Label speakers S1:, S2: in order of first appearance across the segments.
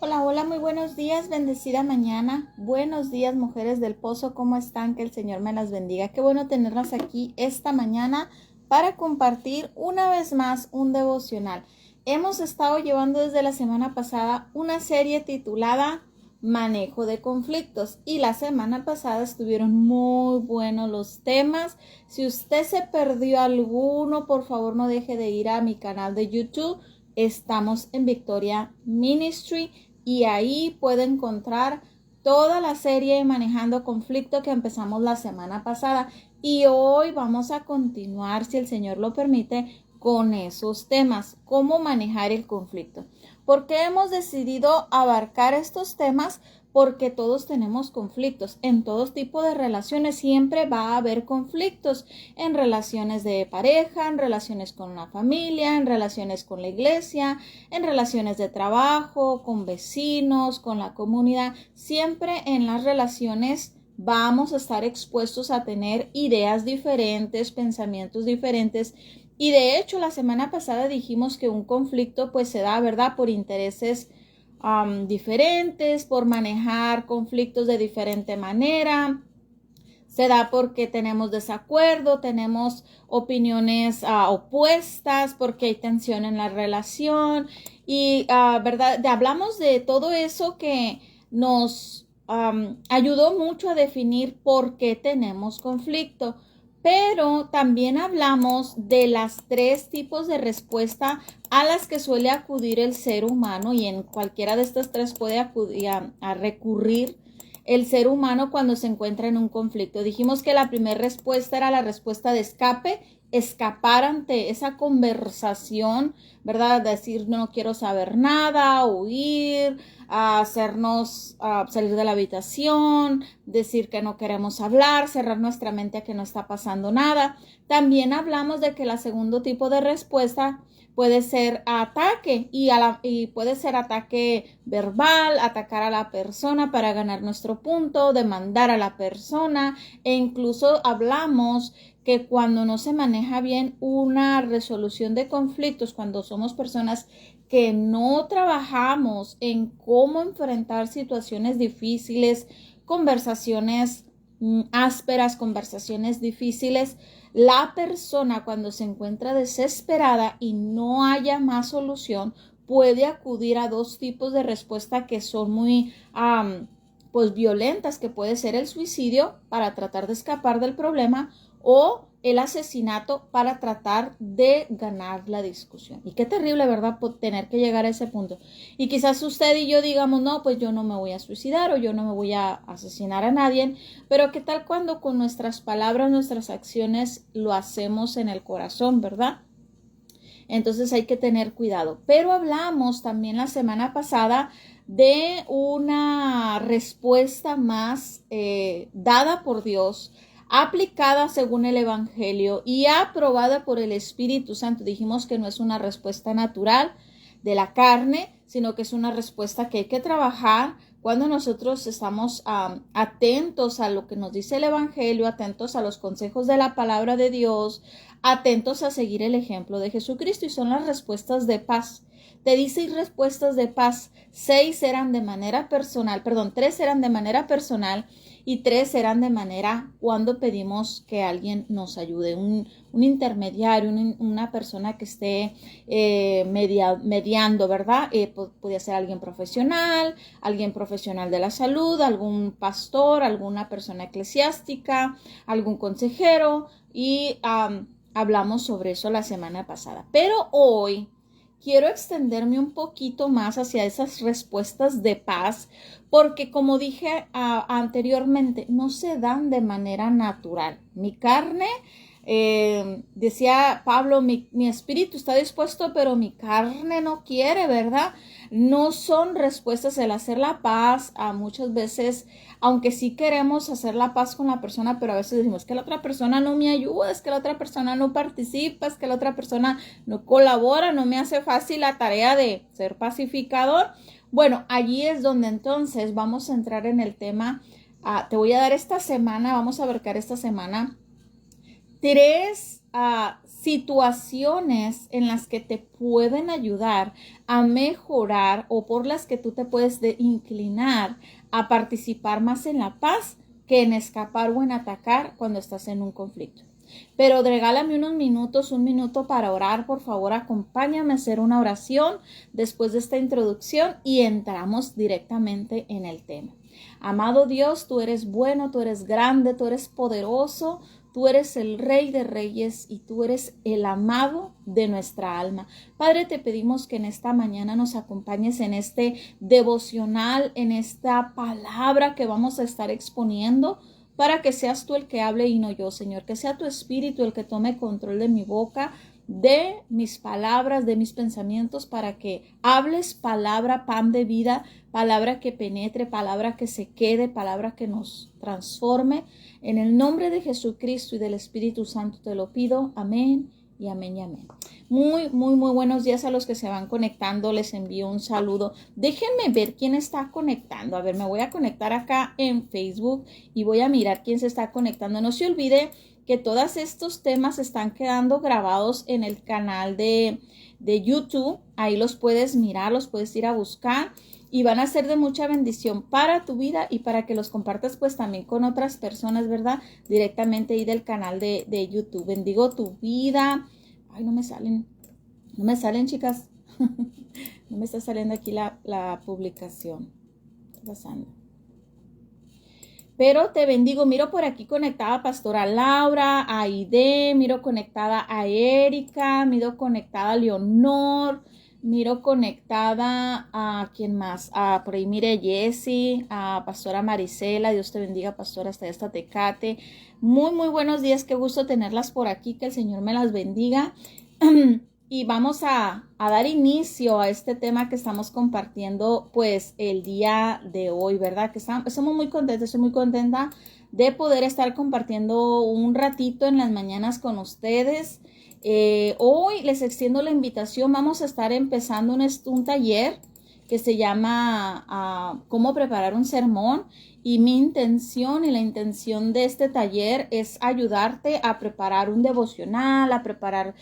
S1: Hola, hola, muy buenos días, bendecida mañana. Buenos días, mujeres del pozo, ¿cómo están? Que el Señor me las bendiga. Qué bueno tenerlas aquí esta mañana para compartir una vez más un devocional. Hemos estado llevando desde la semana pasada una serie titulada Manejo de conflictos y la semana pasada estuvieron muy buenos los temas. Si usted se perdió alguno, por favor no deje de ir a mi canal de YouTube. Estamos en Victoria Ministry y ahí puede encontrar toda la serie Manejando Conflicto que empezamos la semana pasada. Y hoy vamos a continuar, si el Señor lo permite, con esos temas, cómo manejar el conflicto. ¿Por qué hemos decidido abarcar estos temas? Porque todos tenemos conflictos. En todo tipo de relaciones siempre va a haber conflictos. En relaciones de pareja, en relaciones con una familia, en relaciones con la iglesia, en relaciones de trabajo, con vecinos, con la comunidad. Siempre en las relaciones vamos a estar expuestos a tener ideas diferentes, pensamientos diferentes. Y de hecho, la semana pasada dijimos que un conflicto pues se da, ¿verdad?, por intereses diferentes, por manejar conflictos de diferente manera. Se da porque tenemos desacuerdo, tenemos opiniones opuestas, porque hay tensión en la relación y, ¿verdad? Hablamos de todo eso que nos ayudó mucho a definir por qué tenemos conflicto. Pero también hablamos de las tres tipos de respuesta a las que suele acudir el ser humano y en cualquiera de estas tres puede acudir a recurrir el ser humano cuando se encuentra en un conflicto. Dijimos que la primera respuesta era la respuesta de escape, escapar ante esa conversación, ¿verdad? Decir no quiero saber nada, huir, hacernos salir de la habitación, decir que no queremos hablar, cerrar nuestra mente a que no está pasando nada. También hablamos de que el segundo tipo de respuesta puede ser ataque y puede ser ataque verbal, atacar a la persona para ganar nuestro punto, demandar a la persona e incluso hablamos que cuando no se maneja bien una resolución de conflictos, cuando somos personas que no trabajamos en cómo enfrentar situaciones difíciles, conversaciones ásperas, conversaciones difíciles, la persona cuando se encuentra desesperada y no haya más solución, puede acudir a dos tipos de respuesta que son muy pues violentas, que puede ser el suicidio para tratar de escapar del problema o el asesinato para tratar de ganar la discusión. Y qué terrible, ¿verdad?, tener que llegar a ese punto. Y quizás usted y yo digamos, no, pues yo no me voy a suicidar o yo no me voy a asesinar a nadie, pero ¿qué tal cuando con nuestras palabras, nuestras acciones lo hacemos en el corazón, ¿verdad? Entonces hay que tener cuidado. Pero hablamos también la semana pasada de una respuesta más dada por Dios, aplicada según el Evangelio y aprobada por el Espíritu Santo. Dijimos que no es una respuesta natural de la carne, sino que es una respuesta que hay que trabajar cuando nosotros estamos atentos a lo que nos dice el Evangelio, atentos a los consejos de la palabra de Dios, atentos a seguir el ejemplo de Jesucristo, y son las respuestas de paz. Te di 6 respuestas de paz, 3 eran de manera personal y 3 eran de manera cuando pedimos que alguien nos ayude, un intermediario, una persona que esté mediando, ¿verdad? Podría ser alguien profesional de la salud, algún pastor, alguna persona eclesiástica, algún consejero y hablamos sobre eso la semana pasada. Pero hoy quiero extenderme un poquito más hacia esas respuestas de paz, porque como dije anteriormente, no se dan de manera natural. Mi carne, decía Pablo, mi espíritu está dispuesto, pero mi carne no quiere, ¿verdad? No son respuestas el hacer la paz a muchas veces, aunque sí queremos hacer la paz con la persona, pero a veces decimos que la otra persona no me ayuda, es que la otra persona no participa, es que la otra persona no colabora, no me hace fácil la tarea de ser pacificador. Bueno, allí es donde entonces vamos a entrar en el tema. Te voy a dar esta semana, vamos a abarcar esta semana 3 situaciones en las que te pueden ayudar a mejorar o por las que tú te puedes inclinar a participar más en la paz que en escapar o en atacar cuando estás en un conflicto. Pero regálame unos minutos, un minuto para orar, por favor, acompáñame a hacer una oración después de esta introducción y entramos directamente en el tema. Amado Dios, tú eres bueno, tú eres grande, tú eres poderoso, tú eres el Rey de Reyes y tú eres el amado de nuestra alma. Padre, te pedimos que en esta mañana nos acompañes en este devocional, en esta palabra que vamos a estar exponiendo, para que seas tú el que hable y no yo, Señor, que sea tu Espíritu el que tome control de mi boca, de mis palabras, de mis pensamientos, para que hables palabra, pan de vida, palabra que penetre, palabra que se quede, palabra que nos transforme. En el nombre de Jesucristo y del Espíritu Santo te lo pido. Amén y amén y amén. Muy buenos días a los que se van conectando. Les envío un saludo. Déjenme ver quién está conectando. A ver, me voy a conectar acá en Facebook y voy a mirar quién se está conectando. No se olvide que todos estos temas están quedando grabados en el canal de YouTube. Ahí los puedes mirar, los puedes ir a buscar y van a ser de mucha bendición para tu vida y para que los compartas pues también con otras personas, ¿verdad? Directamente ahí del canal de YouTube. Bendigo tu vida. Ay, no me salen, chicas. No me está saliendo aquí la publicación. ¿Qué está pasando? Pero te bendigo. Miro por aquí conectada a Pastora Laura, a Aide, miro conectada a Erika, miro conectada a Leonor, miro conectada a ¿quién más? Por ahí mire Jessie, a Pastora Marisela. Dios te bendiga, Pastora, hasta esta Tecate. Muy buenos días, qué gusto tenerlas por aquí, que el Señor me las bendiga. Y vamos a dar inicio a este tema que estamos compartiendo pues el día de hoy, ¿verdad? Que somos muy contentos, estoy muy contenta de poder estar compartiendo un ratito en las mañanas con ustedes. Hoy les extiendo la invitación, vamos a estar empezando un taller que se llama Cómo preparar un sermón. Y mi intención y la intención de este taller es ayudarte a preparar un devocional, a preparar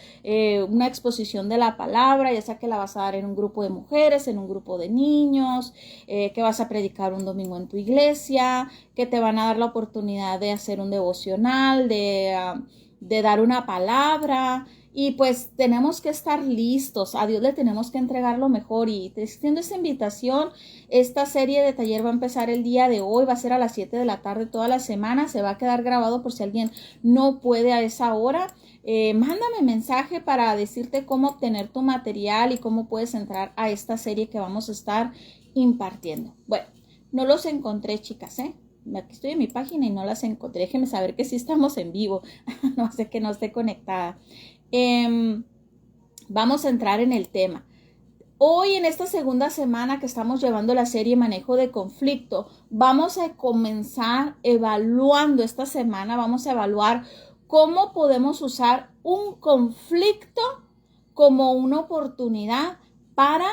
S1: una exposición de la palabra, ya sea que la vas a dar en un grupo de mujeres, en un grupo de niños, que vas a predicar un domingo en tu iglesia, que te van a dar la oportunidad de hacer un devocional, de dar una palabra. Y pues tenemos que estar listos, a Dios le tenemos que entregar lo mejor y te extiendo esta invitación. Esta serie de taller va a empezar el día de hoy, va a ser a las 7 de la tarde toda la semana, se va a quedar grabado por si alguien no puede a esa hora. Mándame mensaje para decirte cómo obtener tu material y cómo puedes entrar a esta serie que vamos a estar impartiendo. Bueno, no los encontré, chicas, Aquí estoy en mi página y no las encontré. Déjenme saber que sí estamos en vivo, no sé que no esté conectada. Vamos a entrar en el tema. Hoy en esta segunda semana que estamos llevando la serie Manejo de Conflicto, vamos a comenzar evaluando esta semana, vamos a evaluar cómo podemos usar un conflicto como una oportunidad para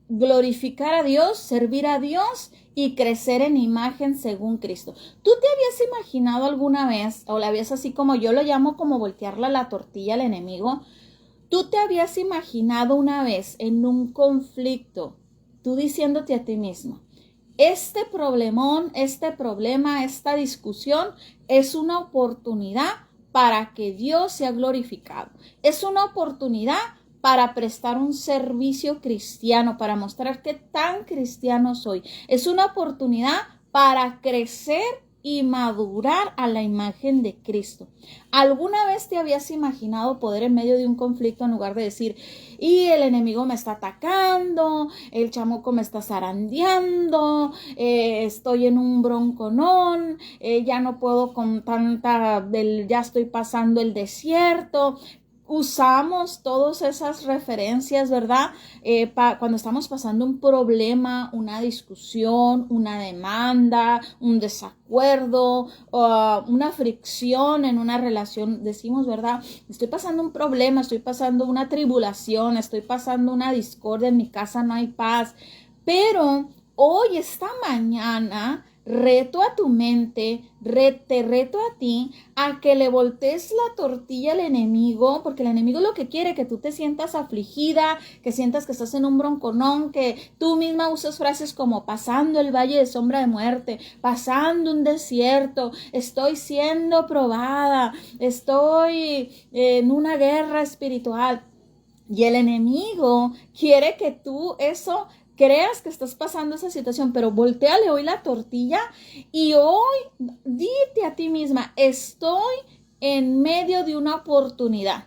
S1: glorificar a Dios, servir a Dios y crecer en imagen según Cristo. ¿Tú te habías imaginado alguna vez, o la habías así como yo lo llamo, como voltearle la tortilla al enemigo? ¿Tú te habías imaginado una vez en un conflicto, tú diciéndote a ti mismo, este problemón, este problema, esta discusión es una oportunidad para que Dios sea glorificado? Es una oportunidad para prestar un servicio cristiano, para mostrar qué tan cristiano soy. Es una oportunidad para crecer y madurar a la imagen de Cristo. ¿Alguna vez te habías imaginado poder en medio de un conflicto, en lugar de decir, y el enemigo me está atacando, el chamuco me está zarandeando, estoy en un bronconón, ya no puedo con ya estoy pasando el desierto? Usamos todas esas referencias, ¿verdad? Cuando estamos pasando un problema, una discusión, una demanda, un desacuerdo, una fricción en una relación, decimos, ¿verdad? Estoy pasando un problema, estoy pasando una tribulación, estoy pasando una discordia, en mi casa no hay paz. Pero hoy, esta mañana, reto a tu mente, te reto a ti a que le voltees la tortilla al enemigo, porque el enemigo lo que quiere que tú te sientas afligida, que sientas que estás en un bronconón, que tú misma usas frases como pasando el valle de sombra de muerte, pasando un desierto, estoy siendo probada, estoy en una guerra espiritual. Y el enemigo quiere que tú eso creas que estás pasando esa situación, pero voltéale hoy la tortilla y hoy dite a ti misma, estoy en medio de una oportunidad.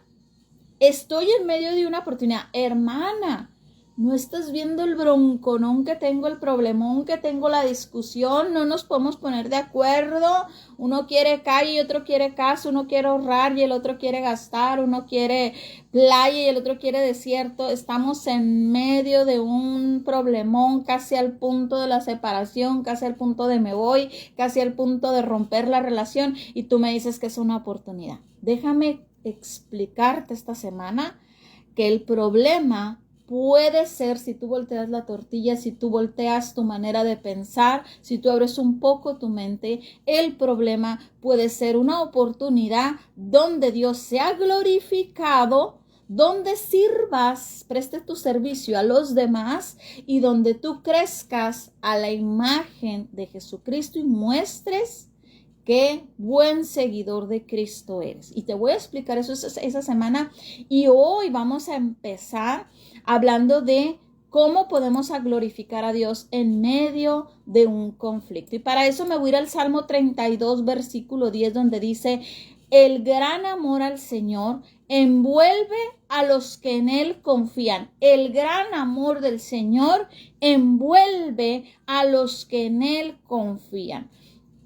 S1: Estoy en medio de una oportunidad. Hermana, no estás viendo el bronconón que tengo, el problemón que tengo, la discusión, no nos podemos poner de acuerdo. Uno quiere calle y otro quiere casa, uno quiere ahorrar y el otro quiere gastar, uno quiere playa y el otro quiere desierto. Estamos en medio de un problemón, casi al punto de la separación, casi al punto de me voy, casi al punto de romper la relación y tú me dices que es una oportunidad. Déjame explicarte esta semana que el problema puede ser, si tú volteas la tortilla, si tú volteas tu manera de pensar, si tú abres un poco tu mente, el problema puede ser una oportunidad donde Dios sea glorificado, donde sirvas, prestes tu servicio a los demás y donde tú crezcas a la imagen de Jesucristo y muestres qué buen seguidor de Cristo eres. Y te voy a explicar eso esa semana. Y hoy vamos a empezar hablando de cómo podemos glorificar a Dios en medio de un conflicto. Y para eso me voy a ir al Salmo 32, versículo 10, donde dice, el gran amor al Señor envuelve a los que en Él confían. El gran amor del Señor envuelve a los que en Él confían.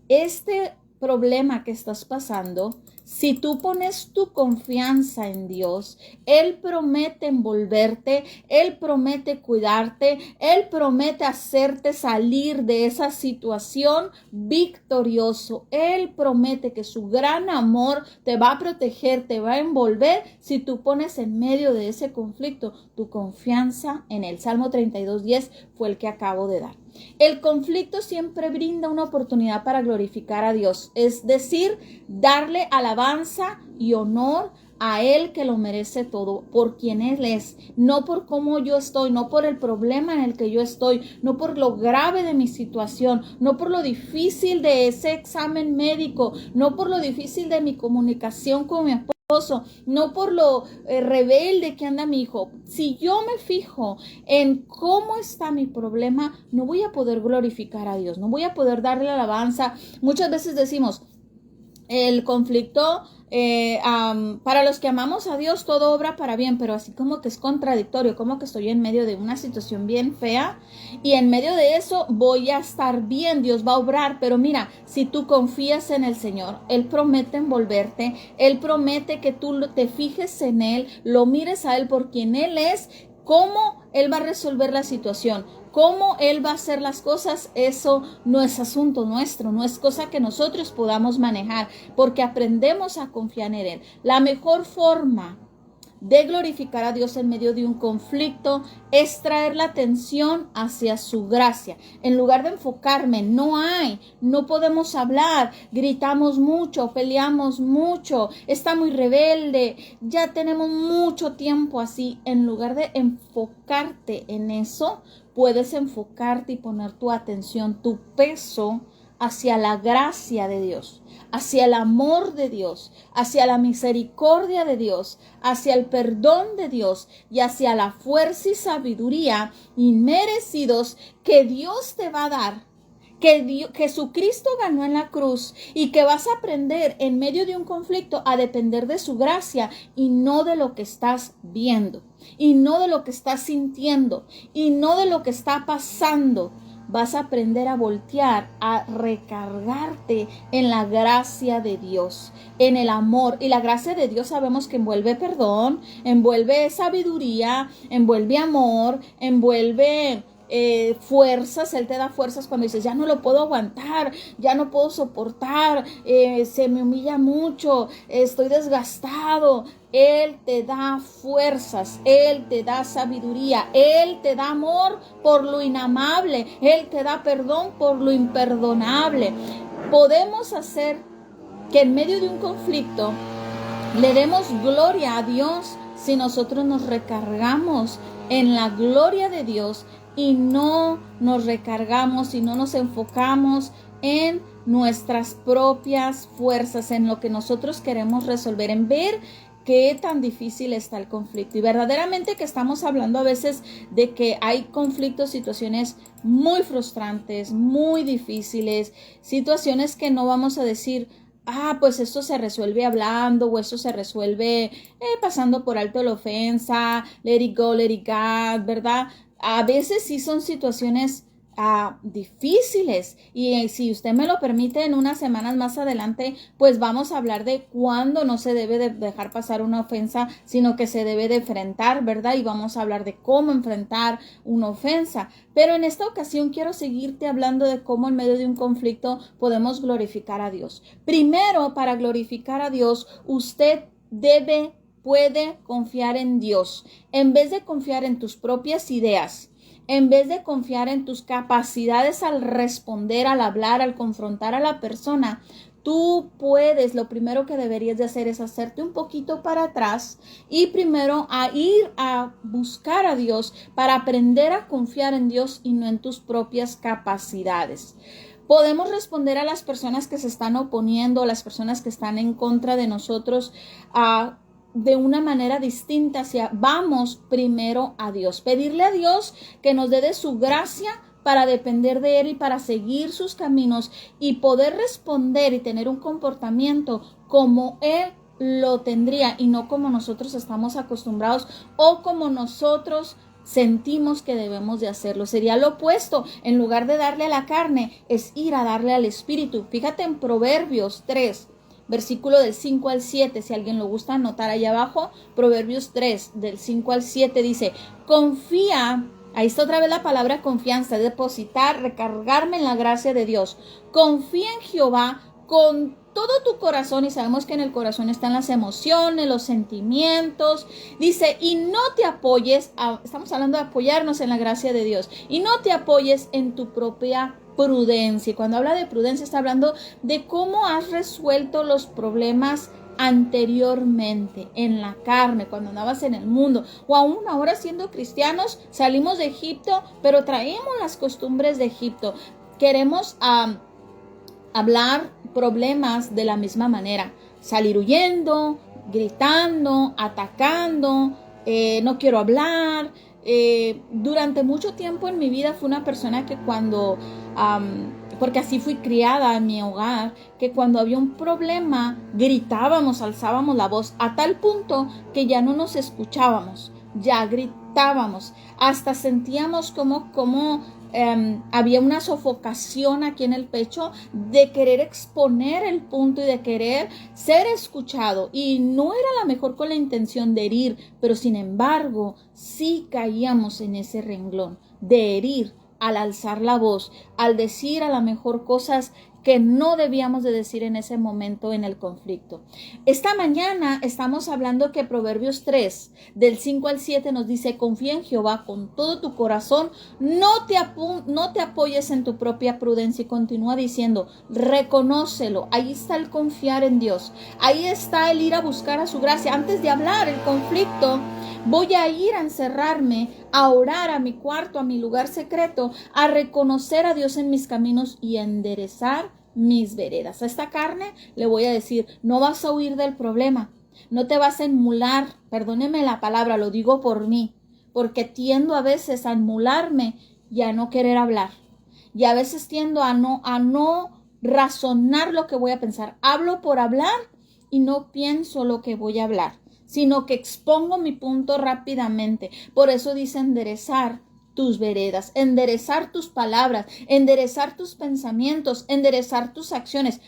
S1: Este problema que estás pasando, si tú pones tu confianza en Dios, Él promete envolverte, Él promete cuidarte, Él promete hacerte salir de esa situación victorioso. Él promete que su gran amor te va a proteger, te va a envolver si tú pones en medio de ese conflicto tu confianza en Él. Salmo 32:10 fue el que acabo de dar. El conflicto siempre brinda una oportunidad para glorificar a Dios, es decir, darle alabanza y honor a Él que lo merece todo, por quien Él es, no por cómo yo estoy, no por el problema en el que yo estoy, no por lo grave de mi situación, no por lo difícil de ese examen médico, no por lo difícil de mi comunicación con mi esposo, no por lo rebelde que anda mi hijo. Si yo me fijo en cómo está mi problema, no voy a poder glorificar a Dios, no voy a poder darle alabanza. Muchas veces decimos, el conflicto, para los que amamos a Dios, todo obra para bien, pero así como que es contradictorio, como que estoy en medio de una situación bien fea y en medio de eso voy a estar bien, Dios va a obrar, pero mira, si tú confías en el Señor, Él promete envolverte, Él promete que tú te fijes en Él, lo mires a Él por quien Él es, cómo Él va a resolver la situación, cómo Él va a hacer las cosas, eso no es asunto nuestro, no es cosa que nosotros podamos manejar, porque aprendemos a confiar en Él. La mejor forma de glorificar a Dios en medio de un conflicto es traer la atención hacia su gracia. En lugar de enfocarme, no podemos hablar, gritamos mucho, peleamos mucho, está muy rebelde, ya tenemos mucho tiempo así. En lugar de enfocarte en eso, puedes enfocarte y poner tu atención, tu peso hacia la gracia de Dios, hacia el amor de Dios, hacia la misericordia de Dios, hacia el perdón de Dios y hacia la fuerza y sabiduría inmerecidos que Dios te va a dar, que Jesucristo ganó en la cruz y que vas a aprender en medio de un conflicto a depender de su gracia y no de lo que estás viendo, y no de lo que estás sintiendo, y no de lo que está pasando. Vas a aprender a voltear, a recargarte en la gracia de Dios, en el amor. Y la gracia de Dios sabemos que envuelve perdón, envuelve sabiduría, envuelve amor, envuelve fuerzas. Él te da fuerzas cuando dices, ya no lo puedo aguantar, ya no puedo soportar, se me humilla mucho, estoy desgastado. Él te da fuerzas, Él te da sabiduría, Él te da amor por lo inamable, Él te da perdón por lo imperdonable. Podemos hacer que en medio de un conflicto le demos gloria a Dios si nosotros nos recargamos en la gloria de Dios y no nos recargamos y no nos enfocamos en nuestras propias fuerzas, en lo que nosotros queremos resolver, en ver qué tan difícil está el conflicto. Y verdaderamente que estamos hablando a veces de que hay conflictos, situaciones muy frustrantes, muy difíciles, situaciones que no vamos a decir, pues esto se resuelve hablando o esto se resuelve pasando por alto la ofensa, let it go, let it go, ¿verdad? A veces sí son situaciones difíciles y si usted me lo permite en unas semanas más adelante pues vamos a hablar de cuándo no se debe de dejar pasar una ofensa sino que se debe de enfrentar, ¿verdad? Y vamos a hablar de cómo enfrentar una ofensa, pero en esta ocasión quiero seguirte hablando de cómo en medio de un conflicto podemos glorificar a Dios. Primero, para glorificar a Dios usted puede confiar en Dios en vez de confiar en tus propias ideas. En vez de confiar en tus capacidades al responder, al hablar, al confrontar a la persona, tú puedes, lo primero que deberías de hacer es hacerte un poquito para atrás y primero a ir a buscar a Dios para aprender a confiar en Dios y no en tus propias capacidades. Podemos responder a las personas que se están oponiendo, a las personas que están en contra de nosotros, de una manera distinta. Vamos primero a Dios, pedirle a Dios que nos dé de su gracia para depender de Él y para seguir sus caminos y poder responder y tener un comportamiento como Él lo tendría y no como nosotros estamos acostumbrados o como nosotros sentimos que debemos de hacerlo. Sería lo opuesto. En lugar de darle a la carne, es ir a darle al Espíritu. Fíjate en Proverbios 3. Versículo del 5 al 7, si alguien lo gusta anotar ahí abajo, Proverbios 3, del 5 al 7 dice, confía, ahí está otra vez la palabra confianza, depositar, recargarme en la gracia de Dios. Confía en Jehová con todo tu corazón, y sabemos que en el corazón están las emociones, los sentimientos. Dice, y no te apoyes, estamos hablando de apoyarnos en la gracia de Dios, y no te apoyes en tu propia prudencia. Y cuando habla de prudencia está hablando de cómo has resuelto los problemas anteriormente en la carne, cuando andabas en el mundo, o aún ahora siendo cristianos, salimos de Egipto, pero traemos las costumbres de Egipto. Queremos hablar problemas de la misma manera, salir huyendo, gritando, atacando, no quiero hablar. Durante mucho tiempo en mi vida fui una persona que cuando, porque así fui criada en mi hogar, que cuando había un problema gritábamos, alzábamos la voz a tal punto que ya no nos escuchábamos, ya gritábamos, hasta sentíamos como había una sofocación aquí en el pecho de querer exponer el punto y de querer ser escuchado, y no era la mejor con la intención de herir, pero sin embargo sí caíamos en ese renglón de herir al alzar la voz, al decir a lo mejor cosas que no debíamos de decir en ese momento en el conflicto. Esta mañana estamos hablando que Proverbios 3, del 5 al 7 nos dice, confía en Jehová con todo tu corazón, no te apoyes en tu propia prudencia, y continúa diciendo, reconócelo. Ahí está el confiar en Dios, ahí está el ir a buscar a su gracia. Antes de hablar el conflicto, voy a ir a encerrarme, a orar a mi cuarto, a mi lugar secreto, a reconocer a Dios en mis caminos y a enderezar mis veredas. A esta carne le voy a decir, no vas a huir del problema, no te vas a enmular, perdóneme la palabra, lo digo por mí, porque tiendo a veces a enmularme y a no querer hablar, y a veces tiendo a no razonar lo que voy a pensar. Hablo por hablar y no pienso lo que voy a hablar, sino que expongo mi punto rápidamente. Por eso dice enderezar tus veredas, enderezar tus palabras, enderezar tus pensamientos, enderezar tus acciones.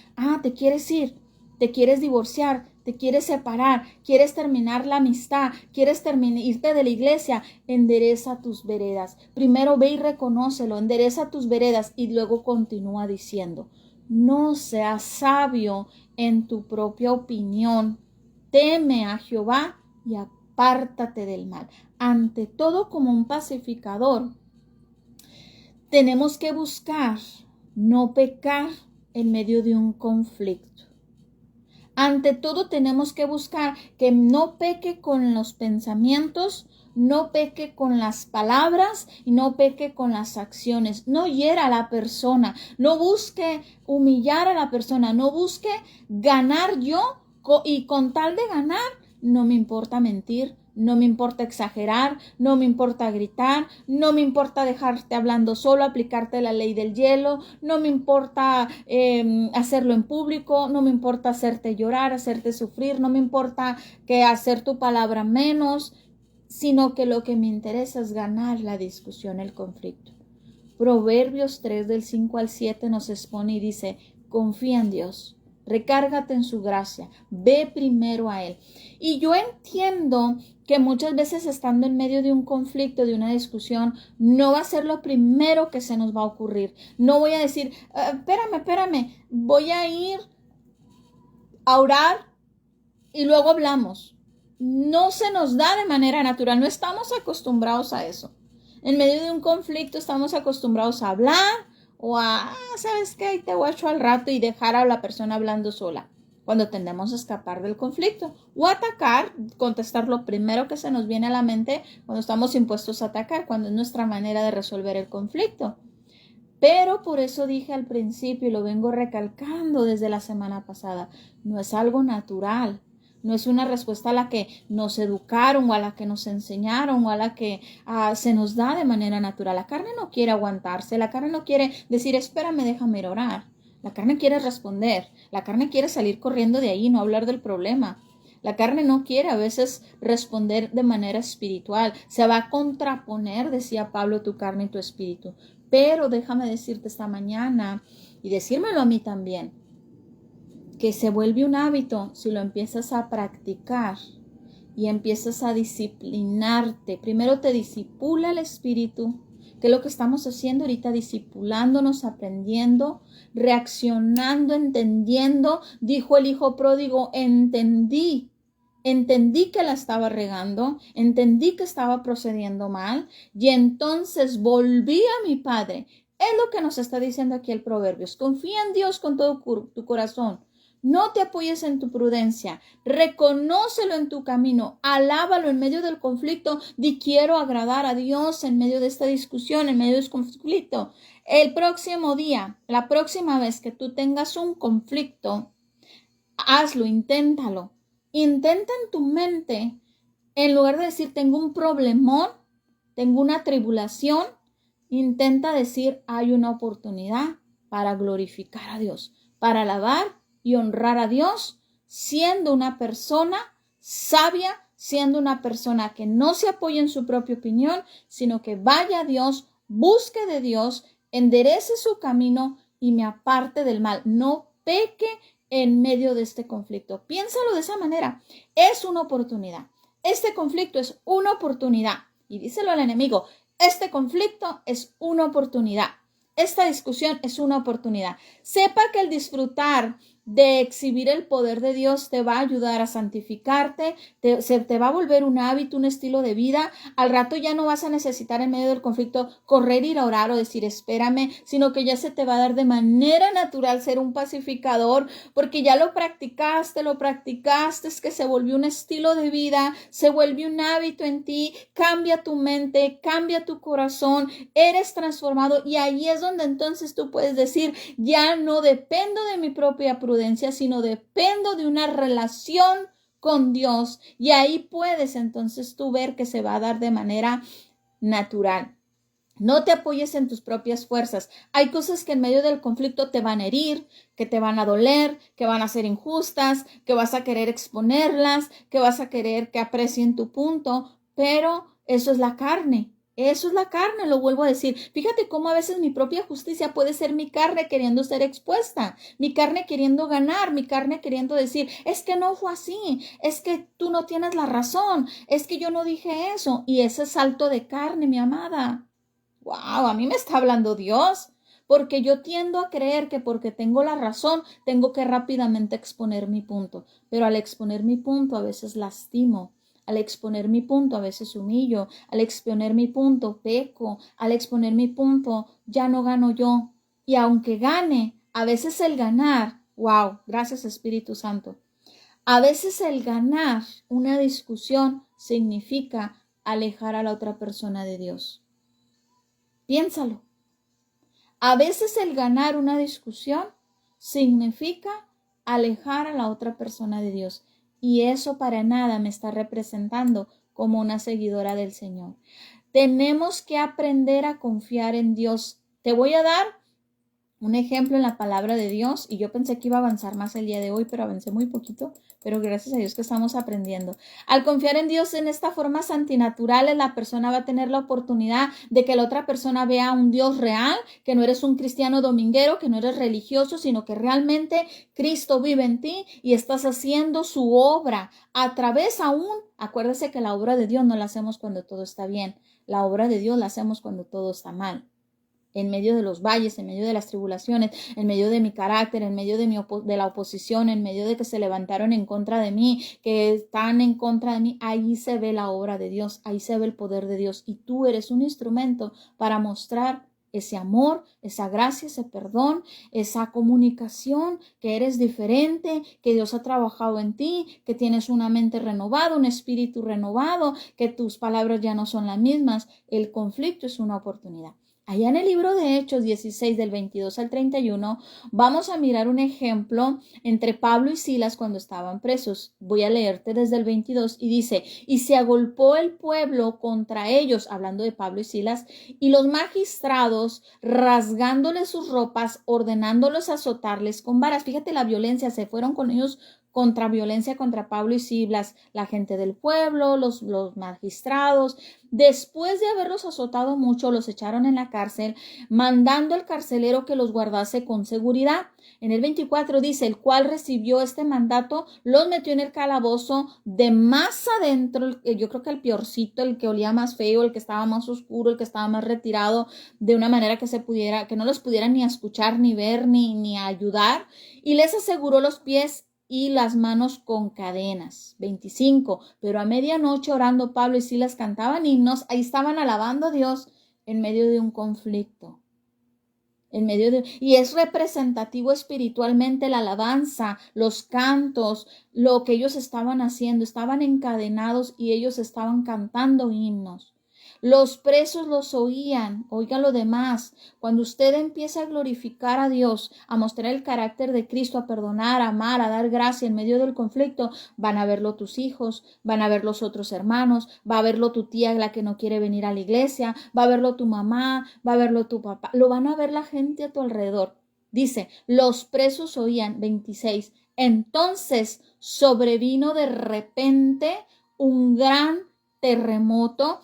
S1: ¿Te quieres ir? te quieres divorciar, te quieres separar, quieres terminar la amistad, quieres irte de la iglesia, endereza tus veredas. Primero ve y reconócelo, endereza tus veredas y luego continúa diciendo, no seas sabio en tu propia opinión, teme a Jehová y apártate del mal. Ante todo, como un pacificador, tenemos que buscar no pecar en medio de un conflicto. Ante todo tenemos que buscar que no peque con los pensamientos, no peque con las palabras y no peque con las acciones. No hiera a la persona, no busque humillar a la persona, no busque ganar yo y con tal de ganar no me importa mentir. No me importa exagerar, no me importa gritar, no me importa dejarte hablando solo, aplicarte la ley del hielo, no me importa hacerlo en público, no me importa hacerte llorar, hacerte sufrir, no me importa que hacer tu palabra menos, sino que lo que me interesa es ganar la discusión, el conflicto. Proverbios 3 del 5 al 7 nos expone y dice, confía en Dios. Recárgate en su gracia, ve primero a Él. Y yo entiendo que muchas veces estando en medio de un conflicto, de una discusión, no va a ser lo primero que se nos va a ocurrir. No voy a decir, espérame, voy a ir a orar y luego hablamos. No se nos da de manera natural, no estamos acostumbrados a eso. En medio de un conflicto estamos acostumbrados a hablar, o ¿sabes qué? Ahí te guacho al rato y dejar a la persona hablando sola. Cuando tendemos a escapar del conflicto. O atacar, contestar lo primero que se nos viene a la mente cuando estamos impuestos a atacar, cuando es nuestra manera de resolver el conflicto. Pero por eso dije al principio y lo vengo recalcando desde la semana pasada, no es algo natural. No es una respuesta a la que nos educaron o a la que nos enseñaron o a la que se nos da de manera natural. La carne no quiere aguantarse, la carne no quiere decir, espérame, déjame ir a orar. La carne quiere responder, la carne quiere salir corriendo de ahí y no hablar del problema. La carne no quiere a veces responder de manera espiritual. Se va a contraponer, decía Pablo, tu carne y tu espíritu. Pero déjame decirte esta mañana y decírmelo a mí también, que se vuelve un hábito si lo empiezas a practicar y empiezas a disciplinarte. Primero te disipula el espíritu, que es lo que estamos haciendo ahorita, discipulándonos, aprendiendo, reaccionando, entendiendo. Dijo el hijo pródigo, entendí que la estaba regando, entendí que estaba procediendo mal y entonces volví a mi padre. Es lo que nos está diciendo aquí el Proverbios. Confía en Dios con todo tu corazón. No te apoyes en tu prudencia, reconócelo en tu camino, alábalo en medio del conflicto, di quiero agradar a Dios en medio de esta discusión, en medio de este conflicto. El próximo día, la próxima vez que tú tengas un conflicto, hazlo, inténtalo. Intenta en tu mente, en lugar de decir tengo un problemón, tengo una tribulación, intenta decir hay una oportunidad para glorificar a Dios, para alabar y honrar a Dios, siendo una persona sabia, siendo una persona que no se apoya en su propia opinión, sino que vaya a Dios, busque de Dios, enderece su camino y me aparte del mal. No peque en medio de este conflicto. Piénsalo de esa manera. Es una oportunidad. Este conflicto es una oportunidad. Y díselo al enemigo, este conflicto es una oportunidad. Esta discusión es una oportunidad. Sepa que el disfrutar de exhibir el poder de Dios te va a ayudar a santificarte, se te va a volver un hábito, un estilo de vida. Al rato ya no vas a necesitar en medio del conflicto correr, ir a orar o decir espérame, sino que ya se te va a dar de manera natural ser un pacificador, porque ya lo practicaste, es que se volvió un estilo de vida, se vuelve un hábito en ti, cambia tu mente, cambia tu corazón, eres transformado y ahí es donde entonces tú puedes decir, ya no dependo de mi propia prudencia, sino dependo de una relación con Dios y ahí puedes entonces tú ver que se va a dar de manera natural. No te apoyes en tus propias fuerzas. Hay cosas que en medio del conflicto te van a herir, que te van a doler, que van a ser injustas, que vas a querer exponerlas, que vas a querer que aprecien tu punto, pero eso es la carne. Eso es la carne, lo vuelvo a decir. Fíjate cómo a veces mi propia justicia puede ser mi carne queriendo ser expuesta, mi carne queriendo ganar, mi carne queriendo decir, es que no fue así, es que tú no tienes la razón, es que yo no dije eso. Y ese salto de carne, mi amada. Wow, a mí me está hablando Dios. Porque yo tiendo a creer que porque tengo la razón, tengo que rápidamente exponer mi punto. Pero al exponer mi punto a veces lastimo. Al exponer mi punto a veces humillo. Al exponer mi punto peco. Al exponer mi punto ya no gano yo. Y aunque gane, a veces el ganar, wow, gracias Espíritu Santo. A veces el ganar una discusión significa alejar a la otra persona de Dios. Piénsalo. A veces el ganar una discusión significa alejar a la otra persona de Dios. Y eso para nada me está representando como una seguidora del Señor. Tenemos que aprender a confiar en Dios. Te voy a dar un ejemplo en la palabra de Dios, y yo pensé que iba a avanzar más el día de hoy, pero avancé muy poquito, pero gracias a Dios que estamos aprendiendo. Al confiar en Dios en esta forma antinatural, la persona va a tener la oportunidad de que la otra persona vea un Dios real, que no eres un cristiano dominguero, que no eres religioso, sino que realmente Cristo vive en ti y estás haciendo su obra a través aún. Acuérdese que la obra de Dios no la hacemos cuando todo está bien, la obra de Dios la hacemos cuando todo está mal. En medio de los valles, en medio de las tribulaciones, en medio de mi carácter, en medio de la oposición, en medio de que se levantaron en contra de mí, que están en contra de mí, ahí se ve la obra de Dios, ahí se ve el poder de Dios. Y tú eres un instrumento para mostrar ese amor, esa gracia, ese perdón, esa comunicación, que eres diferente, que Dios ha trabajado en ti, que tienes una mente renovada, un espíritu renovado, que tus palabras ya no son las mismas. El conflicto es una oportunidad. Allá en el libro de Hechos 16 del 22 al 31 vamos a mirar un ejemplo entre Pablo y Silas cuando estaban presos. Voy a leerte desde el 22 y dice, y se agolpó el pueblo contra ellos, hablando de Pablo y Silas, y los magistrados rasgándoles sus ropas, ordenándolos azotarles con varas. Fíjate la violencia, se fueron con ellos contra violencia contra Pablo y Silas, la gente del pueblo, los magistrados. Después de haberlos azotado mucho, los echaron en la cárcel, mandando al carcelero que los guardase con seguridad. En el 24 dice, el cual recibió este mandato, los metió en el calabozo de más adentro, yo creo que el peorcito, el que olía más feo, el que estaba más oscuro, el que estaba más retirado, de una manera que no los pudieran ni escuchar, ni ver, ni ayudar, y les aseguró los pies y las manos con cadenas. 25. Pero a medianoche orando Pablo y Silas cantaban himnos, ahí estaban alabando a Dios en medio de un conflicto. Y es representativo espiritualmente la alabanza, los cantos, lo que ellos estaban haciendo, estaban encadenados y ellos estaban cantando himnos. Los presos los oían, oiga lo demás. Cuando usted empieza a glorificar a Dios, a mostrar el carácter de Cristo, a perdonar, a amar, a dar gracia en medio del conflicto, van a verlo tus hijos, van a ver los otros hermanos, va a verlo tu tía la que no quiere venir a la iglesia, va a verlo tu mamá, va a verlo tu papá, lo van a ver la gente a tu alrededor. Dice, los presos oían, 26. Entonces sobrevino de repente un gran terremoto.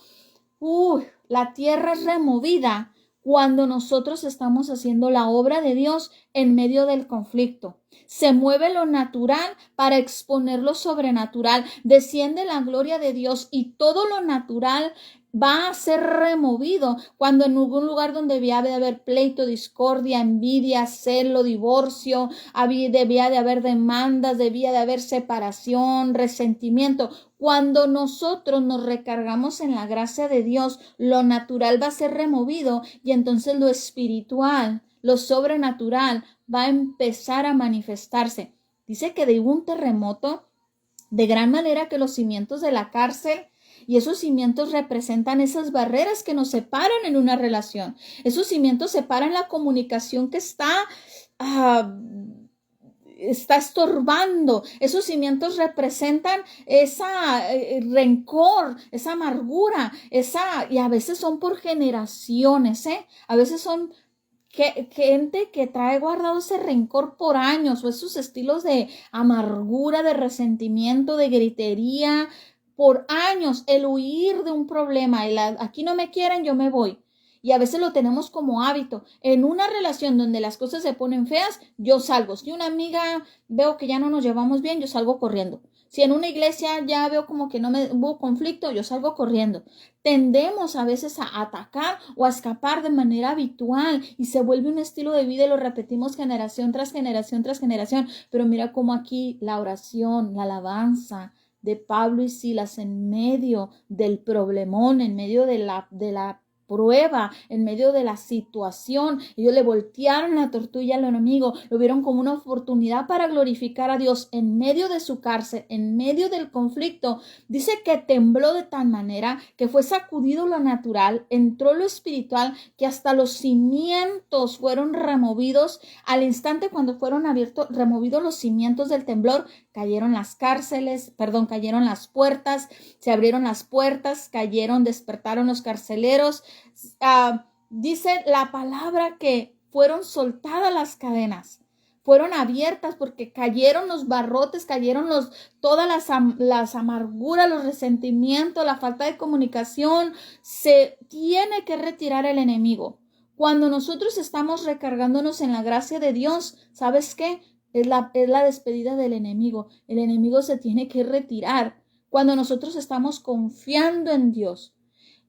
S1: La tierra es removida cuando nosotros estamos haciendo la obra de Dios en medio del conflicto. Se mueve lo natural para exponer lo sobrenatural. Desciende la gloria de Dios y todo lo natural va a ser removido cuando en algún lugar donde debía de haber pleito, discordia, envidia, celo, divorcio, debía de haber demandas, debía de haber separación, resentimiento. Cuando nosotros nos recargamos en la gracia de Dios, lo natural va a ser removido y entonces lo espiritual, lo sobrenatural va a empezar a manifestarse. Dice que de un terremoto de gran manera que los cimientos de la cárcel y esos cimientos representan esas barreras que nos separan en una relación. Esos cimientos separan la comunicación que está estorbando. Esos cimientos representan esa rencor, esa amargura, y a veces son por generaciones, a veces son gente que trae guardado ese rencor por años, o esos estilos de amargura, de resentimiento, de gritería, por años el huir de un problema, aquí no me quieren, yo me voy. Y a veces lo tenemos como hábito. En una relación donde las cosas se ponen feas, yo salgo. Si una amiga veo que ya no nos llevamos bien, yo salgo corriendo. Si en una iglesia ya veo como que no hubo conflicto, yo salgo corriendo. Tendemos a veces a atacar o a escapar de manera habitual y se vuelve un estilo de vida y lo repetimos generación tras generación tras generación. Pero mira cómo aquí la oración, la alabanza de Pablo y Silas en medio del problemón, en medio de la prueba, en medio de la situación, ellos le voltearon la tortilla al enemigo, lo vieron como una oportunidad para glorificar a Dios en medio de su cárcel, en medio del conflicto. Dice que tembló de tal manera que fue sacudido lo natural, entró lo espiritual, que hasta los cimientos fueron removidos. Al instante cuando fueron removidos los cimientos del temblor, cayeron las cayeron las puertas, se abrieron las puertas, despertaron los carceleros. Dice la palabra que fueron soltadas las cadenas, fueron abiertas porque cayeron los barrotes, cayeron todas las amarguras, los resentimientos, la falta de comunicación. Se tiene que retirar el enemigo. Cuando nosotros estamos recargándonos en la gracia de Dios, ¿sabes qué? Es la despedida del enemigo. El enemigo se tiene que retirar cuando nosotros estamos confiando en Dios.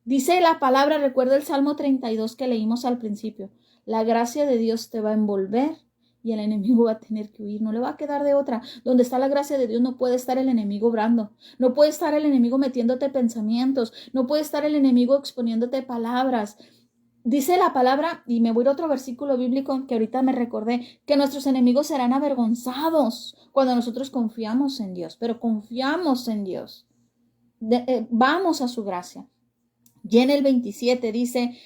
S1: Dice la palabra, recuerda el Salmo 32 que leímos al principio. La gracia de Dios te va a envolver y el enemigo va a tener que huir. No le va a quedar de otra. Donde está la gracia de Dios no puede estar el enemigo obrando. No puede estar el enemigo metiéndote pensamientos. No puede estar el enemigo exponiéndote palabras. Dice la palabra, y me voy a otro versículo bíblico que ahorita me recordé, que nuestros enemigos serán avergonzados cuando nosotros confiamos en Dios, pero confiamos en Dios. Vamos a su gracia. Y en el 27 dice,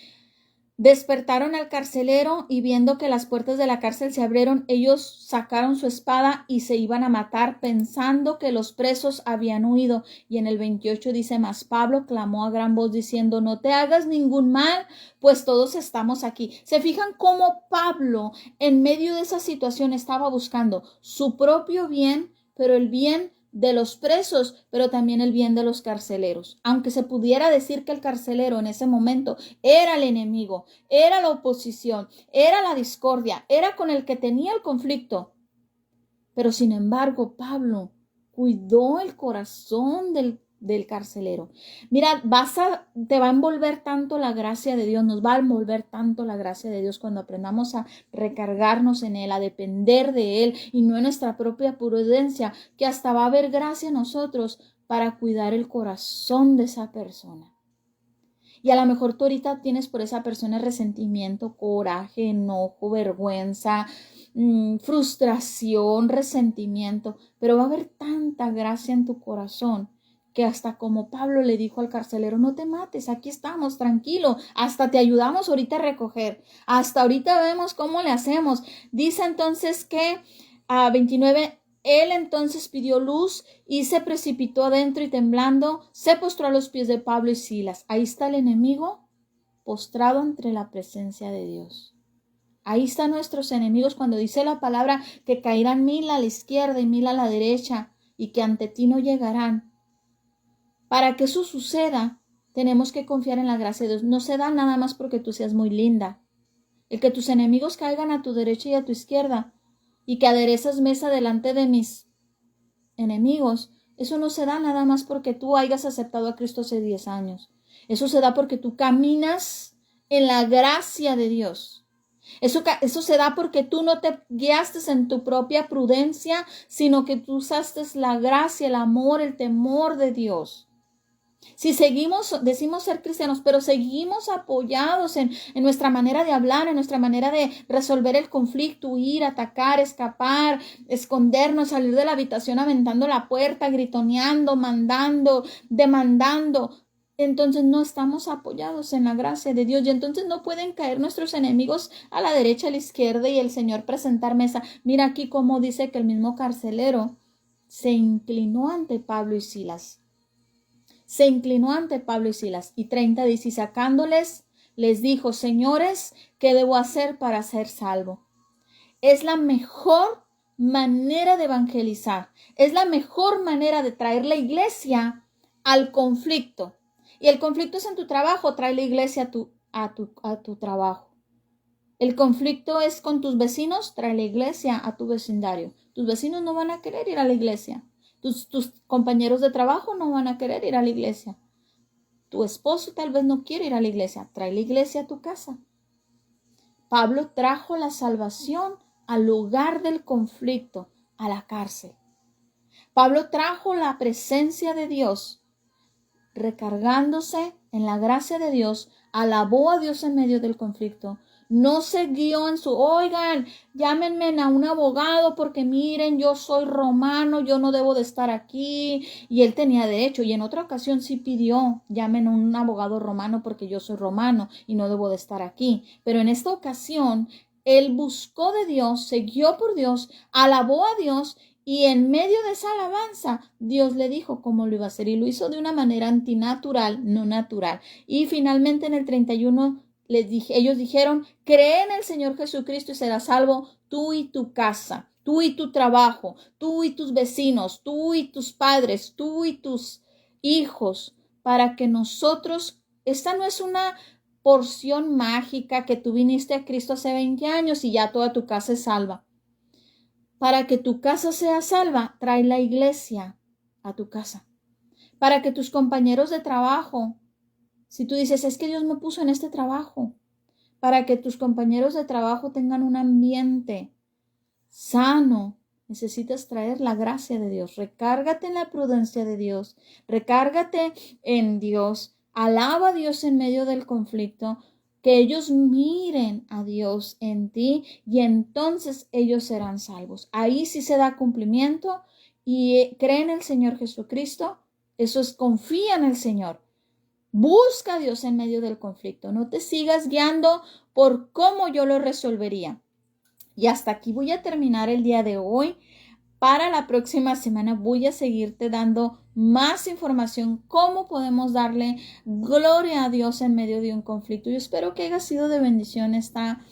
S1: despertaron al carcelero y viendo que las puertas de la cárcel se abrieron, ellos sacaron su espada y se iban a matar pensando que los presos habían huido. Y en el 28 dice, mas Pablo clamó a gran voz diciendo, no te hagas ningún mal, pues todos estamos aquí. ¿Se fijan cómo Pablo en medio de esa situación estaba buscando su propio bien, pero el bien de los presos, pero también el bien de los carceleros? Aunque se pudiera decir que el carcelero en ese momento era el enemigo, era la oposición, era la discordia, era con el que tenía el conflicto, pero sin embargo Pablo cuidó el corazón del carcelero. Mira, te va a envolver tanto la gracia de Dios, nos va a envolver tanto la gracia de Dios cuando aprendamos a recargarnos en Él, a depender de Él y no en nuestra propia prudencia, que hasta va a haber gracia en nosotros para cuidar el corazón de esa persona. Y a lo mejor tú ahorita tienes por esa persona resentimiento, coraje, enojo, vergüenza, frustración, resentimiento, pero va a haber tanta gracia en tu corazón que hasta como Pablo le dijo al carcelero, no te mates, aquí estamos, tranquilo, hasta te ayudamos ahorita a recoger, hasta ahorita vemos cómo le hacemos. Dice entonces que a 29, él entonces pidió luz y se precipitó adentro y temblando se postró a los pies de Pablo y Silas. Ahí está el enemigo postrado entre la presencia de Dios. Ahí están nuestros enemigos cuando dice la palabra que caerán 1000 a la izquierda y 1000 a la derecha y que ante ti no llegarán. Para que eso suceda, tenemos que confiar en la gracia de Dios. No se da nada más porque tú seas muy linda. El que tus enemigos caigan a tu derecha y a tu izquierda y que aderezas mesa delante de mis enemigos, eso no se da nada más porque tú hayas aceptado a Cristo hace 10 años. Eso se da porque tú caminas en la gracia de Dios. Eso se da porque tú no te guiaste en tu propia prudencia, sino que tú usaste la gracia, el amor, el temor de Dios. Si decimos ser cristianos, pero seguimos apoyados en nuestra manera de hablar, en nuestra manera de resolver el conflicto, huir, atacar, escapar, escondernos, salir de la habitación aventando la puerta, gritoneando, mandando, demandando, entonces no estamos apoyados en la gracia de Dios y entonces no pueden caer nuestros enemigos a la derecha, a la izquierda y el Señor presentar mesa. Mira aquí cómo dice que el mismo carcelero se inclinó ante Pablo y Silas. Se inclinó ante Pablo y Silas. Y 30 dice, y sacándoles, les dijo, señores, ¿qué debo hacer para ser salvo? Es la mejor manera de evangelizar. Es la mejor manera de traer la iglesia al conflicto. Y el conflicto es en tu trabajo, trae la iglesia a tu trabajo. El conflicto es con tus vecinos, trae la iglesia a tu vecindario. Tus vecinos no van a querer ir a la iglesia. Tus compañeros de trabajo no van a querer ir a la iglesia. Tu esposo tal vez no quiere ir a la iglesia. Trae la iglesia a tu casa. Pablo trajo la salvación al lugar del conflicto, a la cárcel. Pablo trajo la presencia de Dios, recargándose en la gracia de Dios, alabó a Dios en medio del conflicto. No se guió en oigan, llámenme a un abogado porque miren, yo soy romano, yo no debo de estar aquí. Y él tenía derecho, y en otra ocasión sí pidió, llamen a un abogado romano porque yo soy romano y no debo de estar aquí. Pero en esta ocasión, él buscó de Dios, se guió por Dios, alabó a Dios, y en medio de esa alabanza, Dios le dijo cómo lo iba a hacer, y lo hizo de una manera antinatural, no natural. Y finalmente en el 31 ellos dijeron, cree en el Señor Jesucristo y serás salvo tú y tu casa, tú y tu trabajo, tú y tus vecinos, tú y tus padres, tú y tus hijos, para que nosotros, esta no es una porción mágica que tú viniste a Cristo hace 20 años y ya toda tu casa es salva. Para que tu casa sea salva, trae la iglesia a tu casa. Para que tus compañeros de trabajo, si tú dices, es que Dios me puso en este trabajo, para que tus compañeros de trabajo tengan un ambiente sano, necesitas traer la gracia de Dios. Recárgate en la prudencia de Dios, recárgate en Dios, alaba a Dios en medio del conflicto, que ellos miren a Dios en ti y entonces ellos serán salvos. Ahí sí se da cumplimiento y cree en el Señor Jesucristo. Eso es, confía en el Señor. Busca a Dios en medio del conflicto. No te sigas guiando por cómo yo lo resolvería. Y hasta aquí voy a terminar el día de hoy. Para la próxima semana voy a seguirte dando más información, cómo podemos darle gloria a Dios en medio de un conflicto. Yo espero que haya sido de bendición esta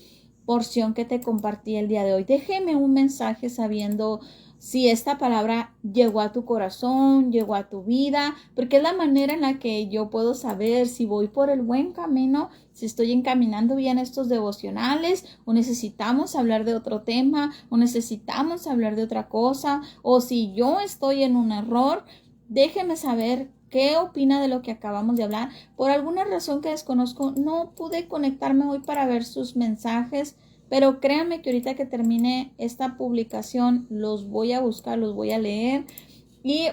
S1: porción que te compartí el día de hoy. Déjeme un mensaje sabiendo si esta palabra llegó a tu corazón, llegó a tu vida, porque es la manera en la que yo puedo saber si voy por el buen camino, si estoy encaminando bien estos devocionales, o necesitamos hablar de otro tema, o necesitamos hablar de otra cosa, o si yo estoy en un error. Déjeme saber qué opina de lo que acabamos de hablar. Por alguna razón que desconozco, no pude conectarme hoy para ver sus mensajes, pero créanme que ahorita que termine esta publicación los voy a buscar, los voy a leer,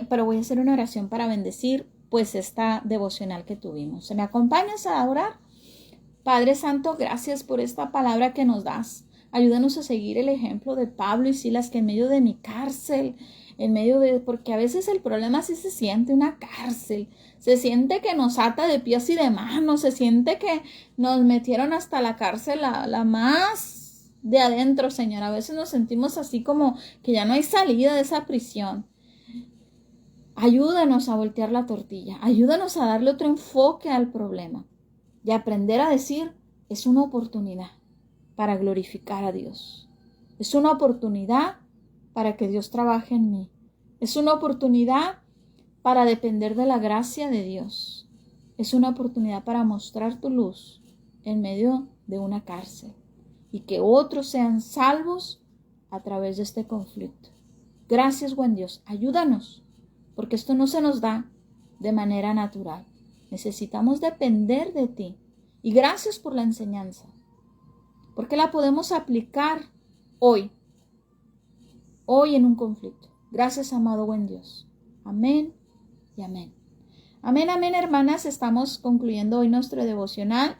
S1: pero voy a hacer una oración para bendecir pues esta devocional que tuvimos. ¿Me acompañas a orar? Padre Santo, gracias por esta palabra que nos das. Ayúdanos a seguir el ejemplo de Pablo y Silas, que en medio de mi cárcel, porque a veces el problema sí se siente una cárcel, se siente que nos ata de pies y de manos, se siente que nos metieron hasta la cárcel, la más de adentro, Señor. A veces nos sentimos así como que ya no hay salida de esa prisión. Ayúdanos a voltear la tortilla, ayúdanos a darle otro enfoque al problema y aprender a decir, es una oportunidad para glorificar a Dios. Es una oportunidad para que Dios trabaje en mí. Es una oportunidad para depender de la gracia de Dios. Es una oportunidad para mostrar tu luz en medio de una cárcel y que otros sean salvos a través de este conflicto. Gracias, buen Dios. Ayúdanos, porque esto no se nos da de manera natural. Necesitamos depender de ti. Y gracias por la enseñanza, porque la podemos aplicar hoy en un conflicto. Gracias, amado buen Dios. Amén y amén. Amén, amén, hermanas. Estamos concluyendo hoy nuestro devocional.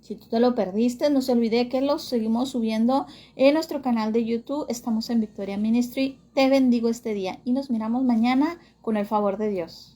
S1: Si tú te lo perdiste, no se olvide que lo seguimos subiendo en nuestro canal de YouTube. Estamos en Victoria Ministry. Te bendigo este día y nos miramos mañana con el favor de Dios.